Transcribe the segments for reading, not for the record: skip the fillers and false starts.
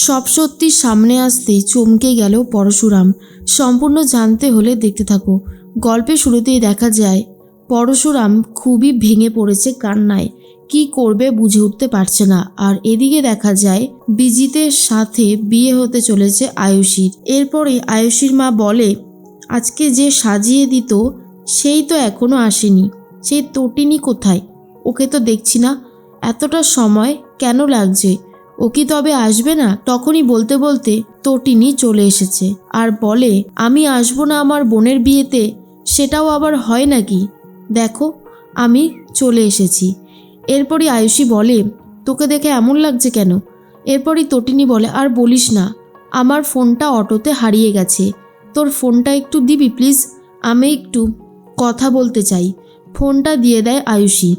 সব সত্যি সামনে আসতেই চমকে গেল পরশুরাম। সম্পূর্ণ জানতে হলে দেখতে থাকো। গল্পের শুরুতেই দেখা যায় পরশুরাম খুবই ভেঙে পড়েছে কান্নায়। কি করবে বুঝে উঠতে পারছে না। আর এদিকে দেখা যায় বিজিতের সাথে বিয়ে হতে চলেছে আয়ুষীর। এরপরে আয়ুষীর মা বলে, আজকে যে সাজিয়ে দিত সেই তো এখনো আসেনি। সেই তটিনী কোথায়? ওকে তো দেখছি না। এতটা সময় কেন লাগছে? ও কি তবে আসবে না? তখনই বলতে বলতে তটিনী চলে এসেছে আর বলে, আমি আসবো না আমার বোনের বিয়েতে? সেটাও আবার হয় নাকি? দেখো, আমি চলে এসেছি। এরপরই আয়ুষী বলে, তোকে দেখে এমন লাগছে কেন? এরপরই তটিনী বলে, আর বলিস না, আমার ফোনটা অটোতে হারিয়ে গেছে। তোর ফোনটা একটু দিবি প্লিজ? আমি একটু কথা বলতে চাই। ফোনটা দিয়ে দেয় আয়ুষী।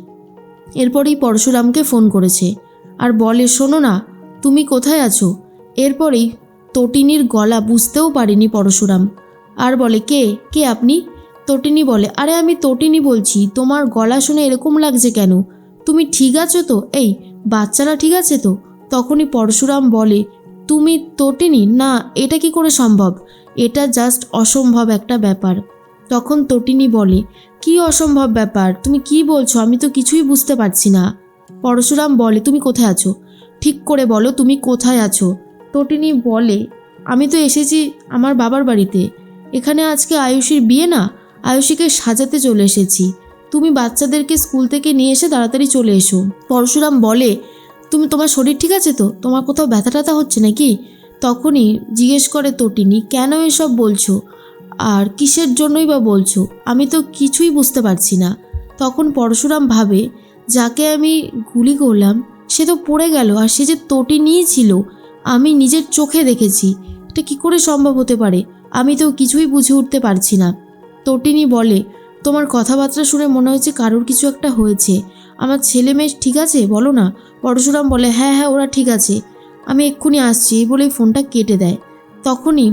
এরপরই পরশুরামকে ফোন করেছে আর বলে, শোনো না, তুমি কোথায় আছো? এরপরেই তটিনীর গলা বুঝতেও পারেনি পরশুরাম আর বলে, কে কে আপনি? তটিনী বলে, আরে আমি তটিনী বলছি। তোমার গলা শুনে এরকম লাগছে কেন? তুমি ঠিক আছো তো? এই বাচ্চারা ঠিক আছে তো? তখনই পরশুরাম বলে, তুমি তটিনী? না, এটা কি করে সম্ভব? এটা জাস্ট অসম্ভব একটা ব্যাপার। তখন তটিনী বলে, কি অসম্ভব ব্যাপার? তুমি কি বলছো? আমি তো কিছুই বুঝতে পারছি না। পরশুরাম বলে, তুমি কোথায় আছো? ঠিক করে বলো, তুমি কোথায় আছো? তটিনী বলে, আমি তো এসেছি আমার বাবার বাড়িতে। এখানে আজকে আয়ুষীর বিয়ে না, আয়ুষীকে সাজাতে চলে এসেছি। তুমি বাচ্চাদেরকে স্কুল থেকে নিয়ে এসে তাড়াতাড়ি চলে এসো। পরশুরাম বলে, তোমার শরীর ঠিক আছে তো? তোমার কোথাও ব্যথা ট্যাথা হচ্ছে নাকি? তখনই জিজ্ঞেস করে তটিনী, কেন এসব বলছো? আর কিসের জন্যই বা বলছো? আমি তো কিছুই বুঝতে পারছি না। তখন পরশুরাম ভাবে, যাকে আমি গুলি করলাম সে তো পড়ে গেল, আর সে যে তটিনীই ছিল। আমি নিজের চোখে দেখেছি। এটা কি করে সম্ভব হতে পারে? আমি তো কিছুই বুঝে উঠতে পারছি না। তটিনী বলে, তোমার কথাবার্তা শুনে মনে হচ্ছে কারোর কিছু একটা হয়েছে। আমার ছেলে মেয়ে ঠিক আছে বলো না? পরশুরাম বলে, হ্যাঁ হ্যাঁ, ওরা ঠিক আছে, আমি এক্ষুনি আসছি। এই বলেই ফোনটা কেটে দেয়। তখনই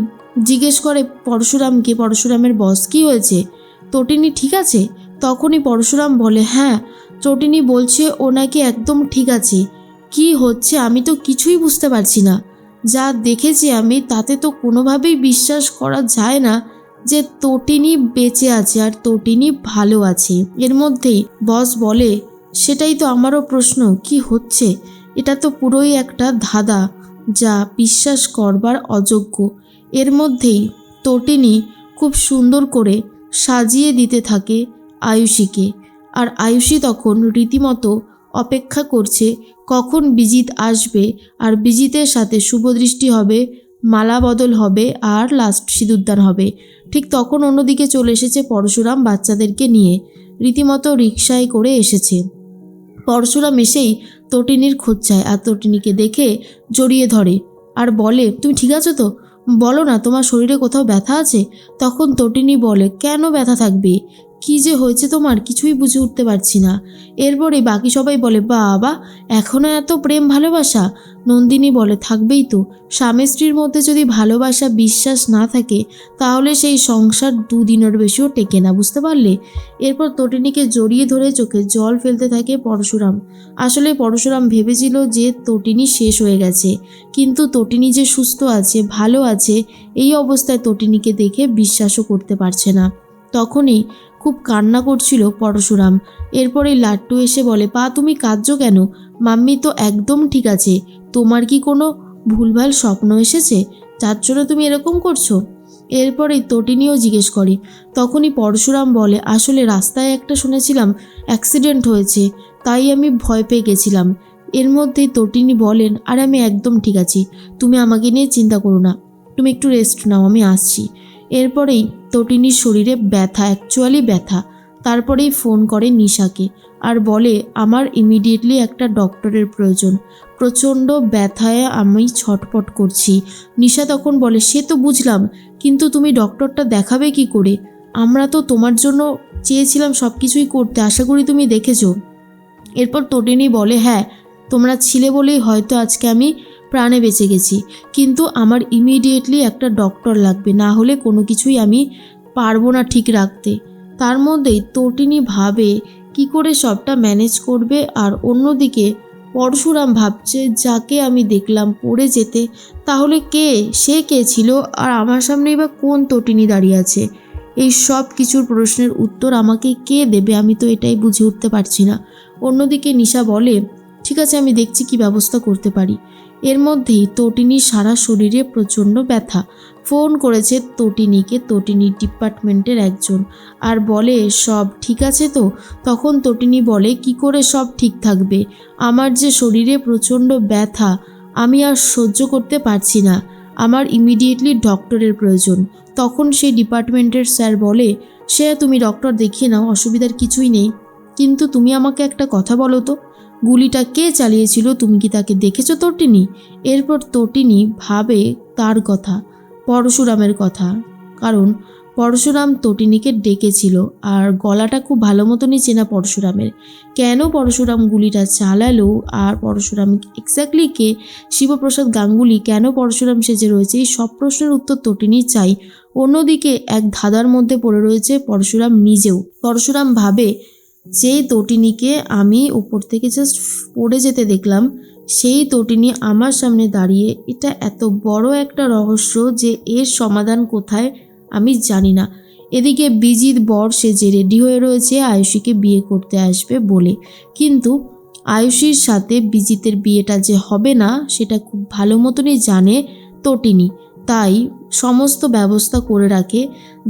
জিজ্ঞেস করে পরশুরামকে পরশুরামের বস, কি হয়েছে? তটিনী ঠিক আছে? তখনই পরশুরাম বলে, হ্যাঁ, তটিনী বলছে ও নাকি একদম ঠিক আছে। কি হচ্ছে আমি তো কিছুই বুঝতে পারছি না। যা দেখেছি আমি তাতে তো কোনোভাবেই বিশ্বাস করা যায় না যে তটিনী বেঁচে আছে আর তটিনী ভালো আছে। এর মধ্যেই বস বলে, সেটাই তো আমারও প্রশ্ন, কি হচ্ছে? এটা তো পুরোই একটা ধাঁধা, যা বিশ্বাস করবার অযোগ্য। এর মধ্যেই তটিনী খুব সুন্দর করে সাজিয়ে দিতে থাকে আয়ুষীকে। আর আয়ুষী তখন রীতিমতো অপেক্ষা করছে কখন বিজিত আসবে আর বিজিতের সাথে শুভদৃষ্টি হবে, মালা বদল হবে আর লাস্ট সিঁদুরদান হবে। ঠিক তখন অন্যদিকে চলে এসেছে পরশুরাম বাচ্চাদেরকে নিয়ে। রীতিমতো রিকশায় করে এসেছে। পরশুরাম এসেই তটিনীর খোঁজ চায় আর তটিনীকে দেখে জড়িয়ে ধরে আর বলে, তুমি ঠিক আছো তো? বলো না, তোমার শরীরে কোথাও ব্যথা আছে? তখন তটিনী বলে, কেন ব্যথা থাকবে? কি যে হয়েছে তোমার কিছুই বুঝে উঠতে পারছি না। এরপরে বাকি সবাই বলে, বাবা, এখনও এত প্রেম ভালোবাসা? নন্দিনী বলে, থাকবেই তো। স্বামী স্ত্রীর মধ্যে যদি ভালোবাসা বিশ্বাস না থাকে তাহলে সেই সংসার দুদিনের বেশিও টেকে না, বুঝতে পারলে? এরপর তটিনীকে জড়িয়ে ধরে চোখে জল ফেলতে থাকে পরশুরাম। আসলে পরশুরাম ভেবেছিল যে তটিনী শেষ হয়ে গেছে, কিন্তু তটিনী যে সুস্থ আছে, ভালো আছে, এই অবস্থায় তটিনীকে দেখে বিশ্বাসও করতে পারছে না। তখনই খুব কান্না করছিল পরশুরাম। এরপরে লাট্টু এসে বলে, পা তুমি কাঁদছো কেন? মাম্মি তো একদম ঠিক আছে। তোমার কি কোনো ভুলভাল স্বপ্ন এসেছে যার জন্য তুমি এরকম করছো? এরপরেই তটিনীও জিজ্ঞেস করে। তখনই পরশুরাম বলে, আসলে রাস্তায় একটা শুনেছিলাম অ্যাক্সিডেন্ট হয়েছে, তাই আমি ভয় পেয়ে গেছিলাম। এর মধ্যেই তটিনী বলেন, আর আমি একদম ঠিক আছি, তুমি আমাকে নিয়ে চিন্তা করো না, তুমি একটু রেস্ট নাও, আমি আসছি। এরপরেই তটিনীর শরীরে ব্যথা, অ্যাকচুয়ালি ব্যথা। তারপরেই ফোন করে নিশাকে আর বলে, আমার ইমিডিয়েটলি একটা ডক্টরের প্রয়োজন, প্রচণ্ড ব্যথায় আমি ছটপট করছি। নিশা তখন বলে, সে তো বুঝলাম, কিন্তু তুমি ডক্টরটা দেখাবে কি করে? আমরা তো তোমার জন্য চেয়েছিলাম সব কিছুই করতে, আশা করি তুমি দেখেছো। এরপর তটিনী বলে, হ্যাঁ, তোমরা ছিলে বলেই হয়তো আজকে আমি প্রাণে বেঁচে গেছি, কিন্তু আমার ইমিডিয়েটলি একটা ডক্টর লাগবে, না হলে কোনো কিছুই আমি পারবো না ঠিক রাখতে। তার মধ্যেই তটিনী ভাবে কি করে সবটা ম্যানেজ করবে, আর অন্যদিকে পরশুরাম ভাবছে যাকে আমি দেখলাম পড়ে যেতে, তাহলে সে কে ছিল, আর আমার সামনেই বা কোন তটিনী দাঁড়িয়ে আছে? এই সব কিছুর প্রশ্নের উত্তর আমাকে কে দেবে, আমি তো এটাই বুঝে উঠতে পারছি না। অন্যদিকে নিশা বলে, ঠিক আছে, আমি দেখছি কি ব্যবস্থা করতে পারি। এর মধ্যেই তটিনীর সারা শরীরে প্রচণ্ড ব্যথা। ফোন করেছে তটিনীকে তটিনীর ডিপার্টমেন্টের একজন, আর বলে সব ঠিক আছে তো? তখন তটিনী বলে, কি করে সব ঠিক থাকবে, আমার যে শরীরে প্রচণ্ড ব্যথা, আমি আর সহ্য করতে পারছি না, আমার ইমিডিয়েটলি ডক্টরের প্রয়োজন। তখন সেই ডিপার্টমেন্টের স্যার বলে, সে তুমি ডক্টর দেখিয়ে নাও, অসুবিধার কিছুই নেই, কিন্তু তুমি আমাকে একটা কথা বলো তো, গুলিটা কে চালিয়েছিল, তুমি কি তাকে দেখেছো তটিনী? এরপর তটিনী ভাবে তার কথা, পরশুরামের কথা, কারণ পরশুরাম তটিনীকে ডেকেছিল আর গলাটা খুব ভালো মতনই চেনা পরশুরামের। কেন পরশুরাম গুলিটা চালালো আর পরশুরাম এক্স্যাক্টলি কে, শিবপ্রসাদ গাঙ্গুলি কেন পরশুরাম সেজে রয়েছে, এই সব প্রশ্নের উত্তর তটিনী চাই। অন্যদিকে এক ধাঁধার মধ্যে পড়ে রয়েছে পরশুরাম নিজেও। পরশুরাম ভাবে, যেই তটিনীকে আমি উপর থেকে জাস্ট পড়ে যেতে দেখলাম, সেই তটিনী আমার সামনে দাঁড়িয়ে, এটা এত বড় একটা রহস্য যে এর সমাধান কোথায় আমি জানি না। এদিকে বিজিত বর সেজে রেডি হয়ে রয়েছে আয়ুষীকে বিয়ে করতে আসবে বলে, কিন্তু আয়ুষীর সাথে বিজিতের বিয়েটা যে হবে না সেটা খুব ভালো মতনই জানে তটিনী, তাই সমস্ত ব্যবস্থা করে রাখে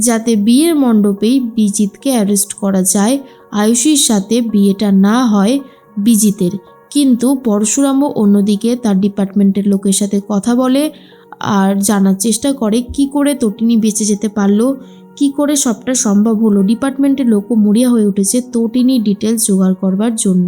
যাতে বিয়ের মণ্ডপেই বিজিতকে অ্যারেস্ট করা যায়, আয়ুষীর সাথে বিয়েটা না হয় বিজিতের। কিন্তু পরশুরামও অন্যদিকে তার ডিপার্টমেন্টের লোকের সাথে কথা বলে আর জানার চেষ্টা করে কি করে তটিনী বেঁচে যেতে পারলো, কি করে সবটা সম্ভব হলো। ডিপার্টমেন্টের লোকও মরিয়া হয়ে উঠেছে তটিনী ডিটেলস জোগাড় করবার জন্য।